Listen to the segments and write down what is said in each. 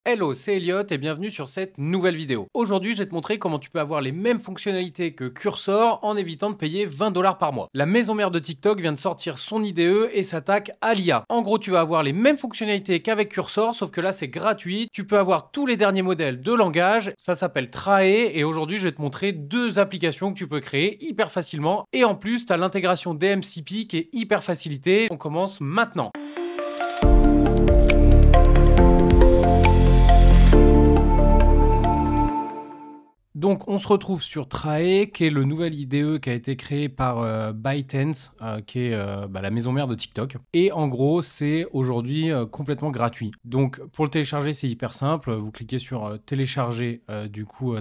Hello, c'est Elliot et bienvenue sur cette nouvelle vidéo. Aujourd'hui, je vais te montrer comment tu peux avoir les mêmes fonctionnalités que Cursor en évitant de payer 20 $ par mois. La maison mère de TikTok vient de sortir son IDE et s'attaque à l'IA. En gros, tu vas avoir les mêmes fonctionnalités qu'avec Cursor, sauf que là, c'est gratuit. Tu peux avoir tous les derniers modèles de langage. Ça s'appelle Trae et aujourd'hui, je vais te montrer deux applications que tu peux créer hyper facilement. Et en plus, tu as l'intégration DMCP qui est hyper facilitée. On commence maintenant. Donc, on se retrouve sur Trae, qui est le nouvel IDE qui a été créé par ByteDance, qui est la maison mère de TikTok. Et en gros, c'est aujourd'hui complètement gratuit. Donc, pour le télécharger, c'est hyper simple. Vous cliquez sur télécharger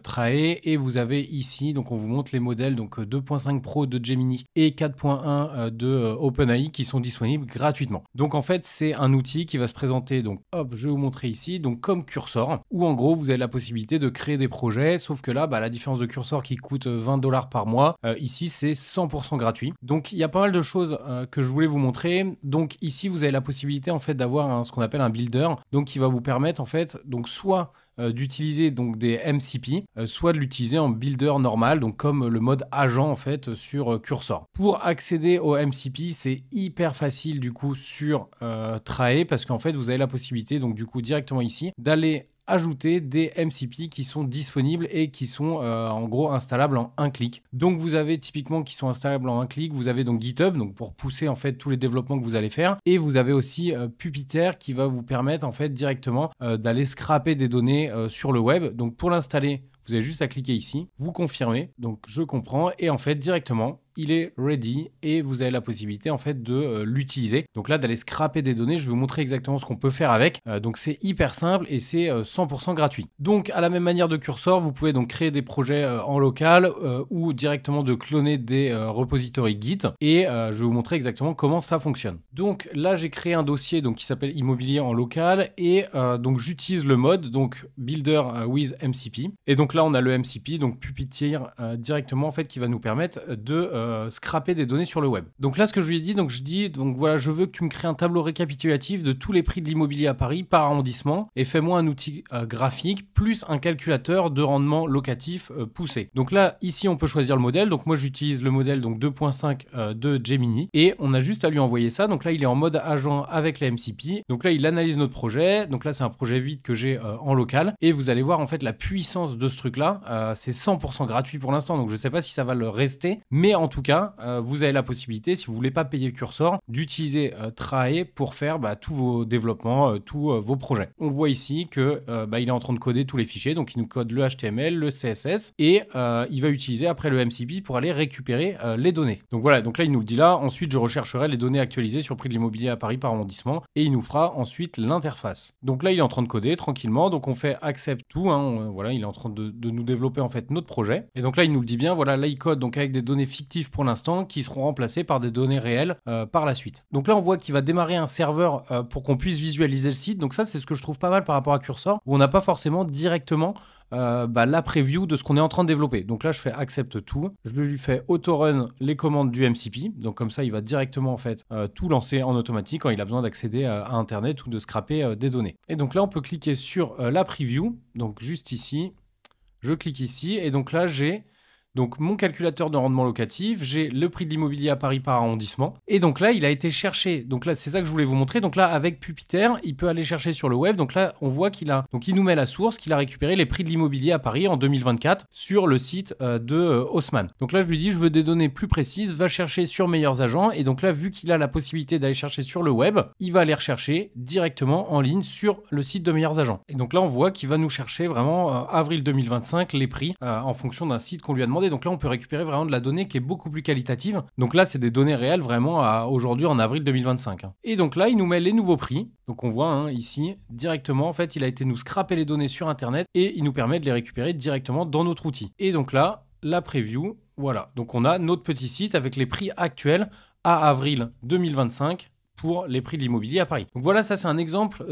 Trae et vous avez ici, donc on vous montre les modèles, donc 2.5 Pro de Gemini et 4.1 de OpenAI qui sont disponibles gratuitement. Donc, en fait, c'est un outil qui va se présenter. Donc, hop, je vais vous montrer ici, donc comme Cursor, où en gros, vous avez la possibilité de créer des projets, sauf que là, la différence de Cursor qui coûte 20 $ par mois, ici c'est 100% gratuit. Donc il y a pas mal de choses que je voulais vous montrer. Donc ici vous avez la possibilité en fait d'avoir ce qu'on appelle un builder, donc qui va vous permettre en fait donc soit d'utiliser donc des MCP, soit de l'utiliser en builder normal, donc comme le mode agent en fait sur Cursor. Pour accéder au MCP, c'est hyper facile du coup sur Trae parce qu'en fait vous avez la possibilité donc du coup directement ici d'aller ajouter des MCP qui sont disponibles et qui sont en gros installables en un clic. Donc vous avez typiquement qui sont installables en un clic, vous avez donc GitHub donc pour pousser en fait tous les développements que vous allez faire, et vous avez aussi Puppeteer qui va vous permettre en fait directement d'aller scraper des données sur le web. Donc pour l'installer, vous avez juste à cliquer ici, vous confirmez, donc je comprends, et en fait directement il est ready et vous avez la possibilité en fait de l'utiliser. Donc là d'aller scraper des données, je vais vous montrer exactement ce qu'on peut faire avec. Donc c'est hyper simple et c'est 100% gratuit. Donc à la même manière de Cursor, vous pouvez donc créer des projets en local ou directement de cloner des repositories Git, et je vais vous montrer exactement comment ça fonctionne. Donc là j'ai créé un dossier donc qui s'appelle immobilier en local et donc j'utilise le mode donc builder with MCP, et donc là on a le MCP donc Puppeteer directement en fait qui va nous permettre de scraper des données sur le web. Donc là ce que je lui ai dit, donc je dis donc voilà, je veux que tu me crées un tableau récapitulatif de tous les prix de l'immobilier à Paris par arrondissement et fais-moi un outil graphique plus un calculateur de rendement locatif poussé. Donc là ici on peut choisir le modèle, donc moi j'utilise le modèle donc 2.5 de Gemini et on a juste à lui envoyer ça. Donc là il est en mode agent avec la MCP, donc là il analyse notre projet, donc là c'est un projet vide que j'ai en local, et vous allez voir en fait la puissance de ce truc là. C'est 100% gratuit pour l'instant, donc je sais pas si ça va le rester, mais en tout cas, vous avez la possibilité, si vous voulez pas payer Cursor, d'utiliser Trae pour faire tous vos développements, tous vos projets. On voit ici que il est en train de coder tous les fichiers, donc il nous code le HTML, le CSS, et il va utiliser après le MCP pour aller récupérer les données. Donc voilà, donc là il nous le dit là. Ensuite, je rechercherai les données actualisées sur le prix de l'immobilier à Paris par arrondissement, et il nous fera ensuite l'interface. Donc là, il est en train de coder tranquillement, donc on fait accept tout. Voilà, il est en train de nous développer en fait notre projet. Et donc là, il nous le dit bien. Voilà, là il code donc avec des données fictives pour l'instant qui seront remplacées par des données réelles par la suite. Donc là on voit qu'il va démarrer un serveur pour qu'on puisse visualiser le site. Donc ça c'est ce que je trouve pas mal par rapport à Cursor, où on n'a pas forcément directement la preview de ce qu'on est en train de développer. Donc là je fais accept tout, je lui fais auto-run les commandes du MCP, donc comme ça il va directement en fait tout lancer en automatique quand il a besoin d'accéder à internet ou de scraper des données. Et donc là on peut cliquer sur la preview, donc juste ici, je clique ici, et donc là j'ai donc mon calculateur de rendement locatif, j'ai le prix de l'immobilier à Paris par arrondissement, et donc là il a été cherché. Donc là c'est ça que je voulais vous montrer. Donc là avec Puppeteer il peut aller chercher sur le web. Donc là on voit qu'il nous met la source, qu'il a récupéré les prix de l'immobilier à Paris en 2024 sur le site de Haussmann. Donc là je lui dis je veux des données plus précises, va chercher sur meilleurs agents, et donc là vu qu'il a la possibilité d'aller chercher sur le web, il va aller rechercher directement en ligne sur le site de meilleurs agents. Et donc là on voit qu'il va nous chercher vraiment avril 2025 les prix en fonction d'un site qu'on lui a demandé. Donc là on peut récupérer vraiment de la donnée qui est beaucoup plus qualitative. Donc là c'est des données réelles vraiment à aujourd'hui en avril 2025. Et donc là il nous met les nouveaux prix. Donc on voit ici directement en fait il a été nous scraper les données sur internet et il nous permet de les récupérer directement dans notre outil. Et donc là la preview, voilà, donc on a notre petit site avec les prix actuels à avril 2025 pour les prix de l'immobilier à Paris. Donc voilà, ça c'est un exemple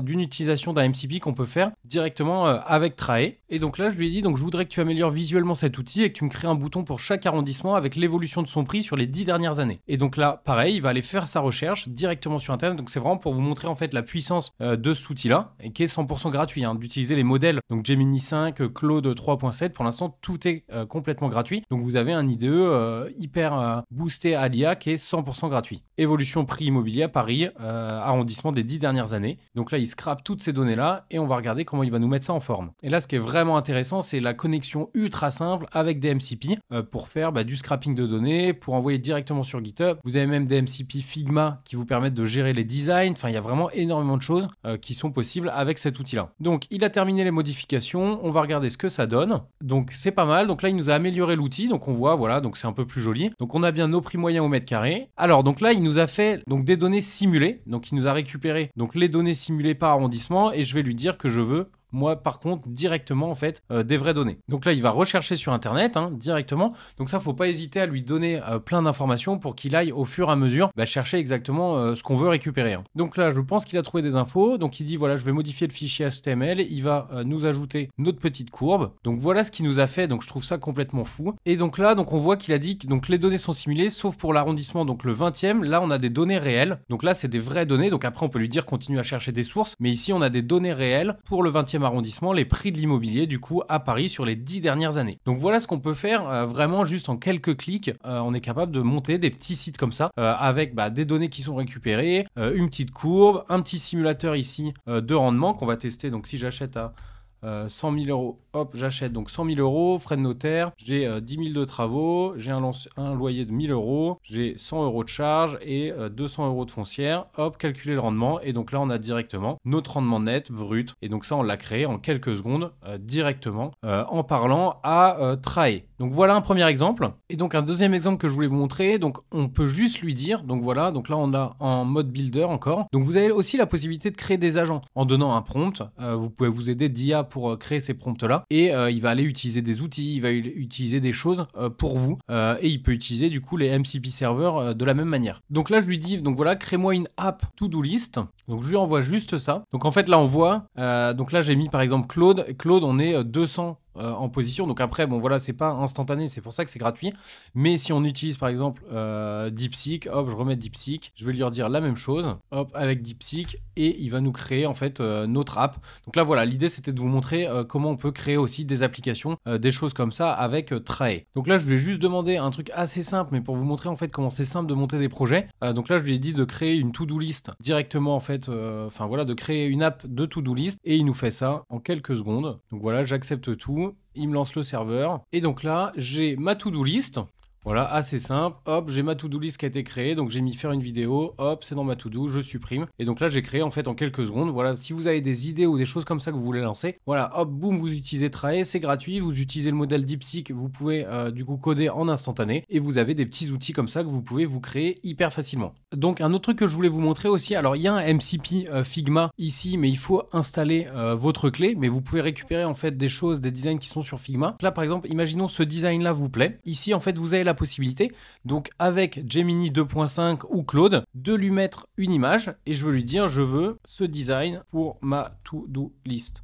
d'une utilisation d'un MCP qu'on peut faire directement avec Trae. Et donc là, je lui ai dit, donc je voudrais que tu améliores visuellement cet outil et que tu me crées un bouton pour chaque arrondissement avec l'évolution de son prix sur les 10 dernières années. Et donc là, pareil, il va aller faire sa recherche directement sur Internet. Donc c'est vraiment pour vous montrer en fait la puissance de cet outil-là et qui est 100% gratuit, hein, d'utiliser les modèles. Donc Gemini 5, Claude 3.7, pour l'instant, tout est complètement gratuit. Donc vous avez un IDE hyper boosté à l'IA qui est 100% gratuit. Évolution prix immobilier à Paris, arrondissement des 10 dernières années. Donc là, il scrape toutes ces données-là et on va regarder comment il va nous mettre ça en forme. Et là, ce qui est vraiment intéressant, c'est la connexion ultra simple avec des MCP pour faire du scrapping de données, pour envoyer directement sur GitHub. Vous avez même des MCP Figma qui vous permettent de gérer les designs. Enfin, il y a vraiment énormément de choses qui sont possibles avec cet outil-là. Donc, il a terminé les modifications. On va regarder ce que ça donne. Donc, c'est pas mal. Donc là, il nous a amélioré l'outil. Donc, on voit, voilà, donc c'est un peu plus joli. Donc, on a bien nos prix moyens au mètre carré. Alors, donc là, il nous a fait donc des données simulées. Donc, il nous a récupéré donc les données simulées par arrondissement et je vais lui dire que je veux moi par contre directement en fait des vraies données. Donc là il va rechercher sur internet directement, donc ça faut pas hésiter à lui donner plein d'informations pour qu'il aille au fur et à mesure chercher exactement ce qu'on veut récupérer. Donc là je pense qu'il a trouvé des infos, donc il dit voilà je vais modifier le fichier HTML, il va nous ajouter notre petite courbe, donc voilà ce qu'il nous a fait, donc je trouve ça complètement fou. Et donc là donc on voit qu'il a dit que donc les données sont simulées sauf pour l'arrondissement donc le 20e, là on a des données réelles, donc là c'est des vraies données, donc après on peut lui dire continue à chercher des sources, mais ici on a des données réelles pour le 20e arrondissement, les prix de l'immobilier du coup à Paris sur les 10 dernières années. Donc voilà ce qu'on peut faire vraiment juste en quelques clics. On est capable de monter des petits sites comme ça avec des données qui sont récupérées, une petite courbe, un petit simulateur ici de rendement qu'on va tester. Donc si j'achète à 100 000 euros, hop, j'achète donc 100 000 euros, frais de notaire, j'ai 10 000 de travaux, j'ai un loyer de 1000 euros, j'ai 100 euros de charge et 200 euros de foncière, hop, calculer le rendement. Et donc là, on a directement notre rendement net brut. Et donc ça, on l'a créé en quelques secondes directement en parlant à Trae. Donc voilà un premier exemple. Et donc un deuxième exemple que je voulais vous montrer, donc on peut juste lui dire, donc voilà, donc là on a en mode builder encore. Donc vous avez aussi la possibilité de créer des agents en donnant un prompt. Vous pouvez vous aider d'IA pour créer ces prompts-là et il va aller utiliser des outils, il va utiliser des choses pour vous et il peut utiliser du coup les MCP serveurs de la même manière. Donc là je lui dis, donc voilà, crée-moi une app to-do list. Donc je lui envoie juste ça. Donc en fait là on voit, donc là j'ai mis par exemple Claude, on est 200 en position. Donc après, bon voilà, c'est pas instantané, c'est pour ça que c'est gratuit. Mais si on utilise par exemple DeepSeek, hop, je remets DeepSeek, je vais lui redire la même chose, hop, avec DeepSeek, et il va nous créer en fait notre app. Donc là voilà, l'idée c'était de vous montrer comment on peut créer aussi des applications, des choses comme ça avec Trae. Donc là je lui ai juste demandé un truc assez simple, mais pour vous montrer en fait comment c'est simple de monter des projets. Donc là je lui ai dit de créer une to-do list directement en fait, enfin voilà, de créer une app de to-do list, et il nous fait ça en quelques secondes. Donc voilà, j'accepte tout. Il me lance le serveur et donc là j'ai ma to-do list. Voilà, assez simple. Hop, j'ai ma to-do list qui a été créée. Donc, j'ai mis faire une vidéo. Hop, c'est dans ma to-do. Je supprime. Et donc là, j'ai créé en fait en quelques secondes. Voilà, si vous avez des idées ou des choses comme ça que vous voulez lancer, voilà, hop, boum, vous utilisez Trae. C'est gratuit. Vous utilisez le modèle DeepSeek. Vous pouvez du coup coder en instantané. Et vous avez des petits outils comme ça que vous pouvez vous créer hyper facilement. Donc, un autre truc que je voulais vous montrer aussi. Alors, il y a un MCP Figma ici, mais il faut installer votre clé. Mais vous pouvez récupérer en fait des choses, des designs qui sont sur Figma. Là, par exemple, imaginons ce design-là vous plaît. Ici, en fait, vous avez la possibilité, donc avec Gemini 2.5 ou Claude, de lui mettre une image et je veux lui dire je veux ce design pour ma to-do list.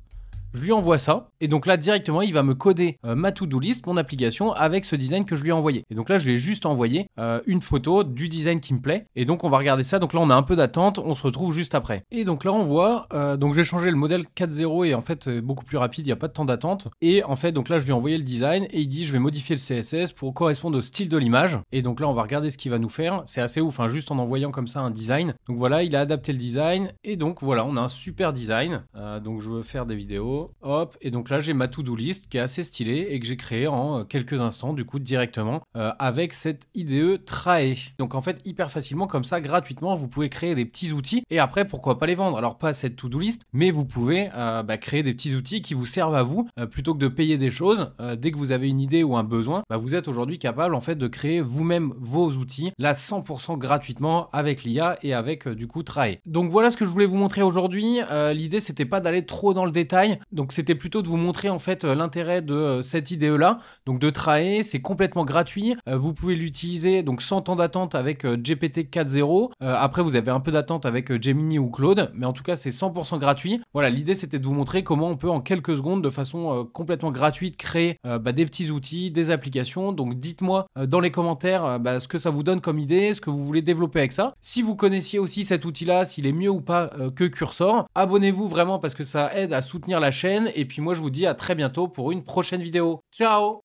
Je lui envoie ça et donc là directement il va me coder ma to-do list, mon application avec ce design que je lui ai envoyé. Et donc là je lui ai juste envoyé une photo du design qui me plaît et donc on va regarder ça. Donc là on a un peu d'attente, on se retrouve juste après. Et donc là on voit, donc j'ai changé le modèle 4.0 et en fait beaucoup plus rapide, il n'y a pas de temps d'attente. Et en fait donc là je lui ai envoyé le design et il dit je vais modifier le CSS pour correspondre au style de l'image. Et donc là on va regarder ce qu'il va nous faire. C'est assez ouf, hein, juste en envoyant comme ça un design. Donc voilà, il a adapté le design et donc voilà on a un super design. Donc je veux faire des vidéos. Hop, et donc là j'ai ma to-do list qui est assez stylée et que j'ai créée en quelques instants du coup directement avec cette IDE Trae. Donc en fait hyper facilement comme ça gratuitement vous pouvez créer des petits outils et après pourquoi pas les vendre. Alors pas cette to-do list mais vous pouvez créer des petits outils qui vous servent à vous plutôt que de payer des choses. Dès que vous avez une idée ou un besoin, vous êtes aujourd'hui capable en fait de créer vous-même vos outils là 100% gratuitement avec l'IA et avec du coup Trae. Donc voilà ce que je voulais vous montrer aujourd'hui. L'idée c'était pas d'aller trop dans le détail, Donc c'était plutôt de vous montrer en fait l'intérêt de cette IDE-là, donc de Trae, c'est complètement gratuit. Vous pouvez l'utiliser donc sans temps d'attente avec GPT 4.0. Après vous avez un peu d'attente avec Gemini ou Claude, mais en tout cas c'est 100% gratuit. Voilà, l'idée c'était de vous montrer comment on peut en quelques secondes de façon complètement gratuite créer des petits outils, des applications. Donc dites-moi dans les commentaires ce que ça vous donne comme idée, ce que vous voulez développer avec ça. Si vous connaissiez aussi cet outil-là, s'il est mieux ou pas que Cursor, abonnez-vous vraiment parce que ça aide à soutenir la chaîne. Et puis moi je vous dis à très bientôt pour une prochaine vidéo. Ciao!